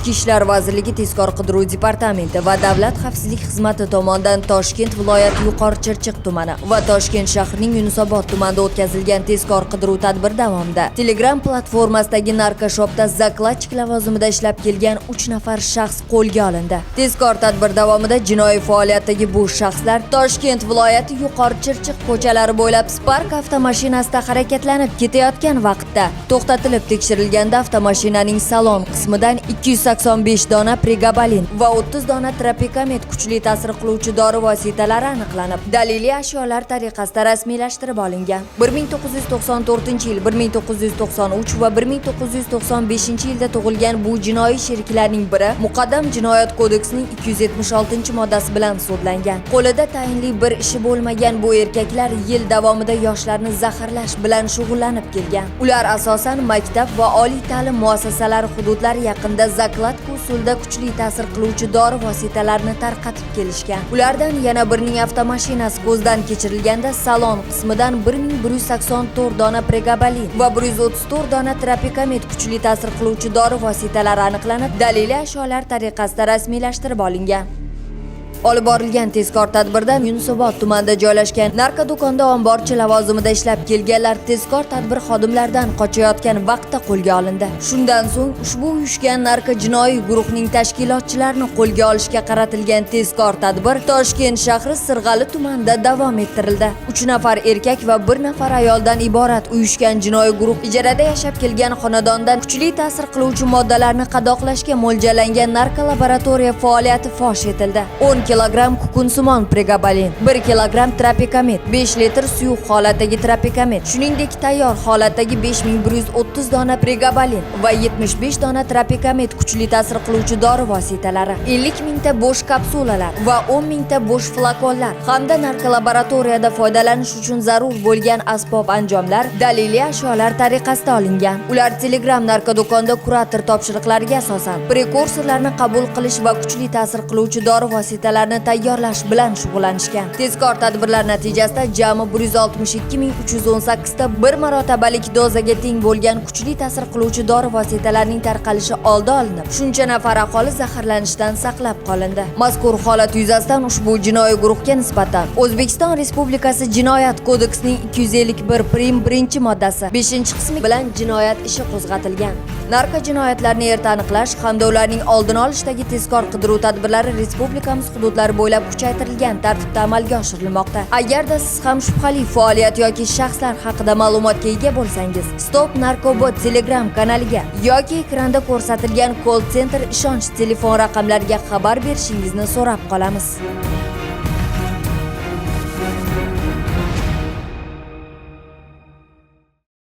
Ichki ishlar vazirligi Tezkor qidiruv departamenti va Davlat xavfsizlik xizmati tomonidan Toshkent viloyati Yuqori Chirchiq tumani va Toshkent shahrining Yunusobod tumanida o'tkazilgan tezkor qidiruv tadbir davomida Telegram platformasidagi narkoshopda zakladchik lavozimida ishlab kelgan 3 nafar shaxs qo'lga olindi. Tezkor tadbir davomida jinoiy faoliyatdagi bu shaxslar Toshkent viloyati Yuqori Chirchiq ko'chalari bo'ylab Spark avtomashinasida harakatlanib ketayotgan vaqtda to'xtatilib tekshirilganda avtomashinaning salon qismidan 285 dona pregabalin va 30 dona tropikamet kuchli ta'sir qiluvchi dori vositalari aniqlanib, daliliy ashyolar tariqasida rasmiylashtirib olingan. 1994-yil, 1993 va 1995 yilda tug'ilgan bu jinoiy sheriklarning biri Muqaddam jinoyat kodeksining 276-moddasi bilan sudlangan. Qo'lida tayinli bir ishi bo'lmagan bu erkaklar yil davomida yoshlarni zaharlash bilan shug'ullanib kelgan. Ular asosan maktab va oliy ta'lim muassasalari hududlari yaqinda zakladka usulda kuchli ta'sir qiluvchi dori vositalarini tarqatib kelishgan. Ulardan yana birining avtomashinasi ko'zdan kechirilganda salon qismidan 1184 dona pregabalin va 134 dona tropikamet kuchli ta'sir qiluvchi dori vositalari aniqlanib, daliliy ashyolar tariqasida rasmiylashtirib olingan. Olib borilgan tezkor tadbirda Yunusobod tumanida joylashgan narko do'konda omborchi lavozimida ishlab kelganlar tezkor tadbir xodimlaridan qochayotgan vaqtda qo'lga olindi. Shundan so'ng ushbu uyushgan narko jinoiy guruhning tashkilotchilarini qo'lga olishga qaratilgan tezkor tadbir Toshkent shahri Sirg'ali tumanida davom ettirildi. 3 nafar erkak va 1 nafar ayoldan iborat uyushgan jinoiy guruh ijarada yashab kelgan xonadondan kuchli ta'sir qiluvchi moddalarni qadoqlashga mo'ljallangan narko laboratoriya faoliyati fosh etildi. 10 kilogramm kukunsimon pregabalin, 1 kilogramm tropikamet, 5 litr suyuq holatdagi tropikamet, shuningdek tayyor holatdagi 5130 dona pregabalin va 75 dona tropikamet kuchli ta'sir qiluvchi dori vositalari, 50 mingta bo'sh kapsulalar va 10 mingta bo'sh flakonlar hamda narkolaboratoriyada foydalanish uchun zarur bo'lgan asbob anjomlar daliliy ashyolar tariqasida olingan. Ular Telegram narkodo'konda kurator topshiriqlariga asosan prekursorlarni qabul qilish va kuchli ta'sir qiluvchi dori vositalarini tayyorlash bilan shug'ullanishgan. Tezkor tadbirlar natijasida jami 162318 ta bir marotabalik dozaga teng bo'lgan kuchli ta'sir qiluvchi dori vositalarining tarqalishi oldi olinib, shuncha nafar aholi zaharlanishdan saqlab qolindi. Mazkur holat yuzasidan ushbu jinoiy guruhga nisbatan O'zbekiston Respublikasi Jinoyat kodeksining 251-moddasi 5-qismi bilan jinoyat ishi qo'zg'atilgan. Narko jinoyatlarni erta aniqlash hamda ularning oldini olishdagi tezkor qidiruv tadbirlari respublikamiz hududlari bo'ylab kuchaytirilgan tartibda amalga oshirilmoqda. Agarda siz ham shubhali faoliyat yoki shaxslar haqida ma'lumotga ega bo'lsangiz, Stop Narkobot Telegram kanaliga yoki ekranda ko'rsatilgan call center ishonch telefon raqamlariga xabar berishingizni so'rab qolamiz.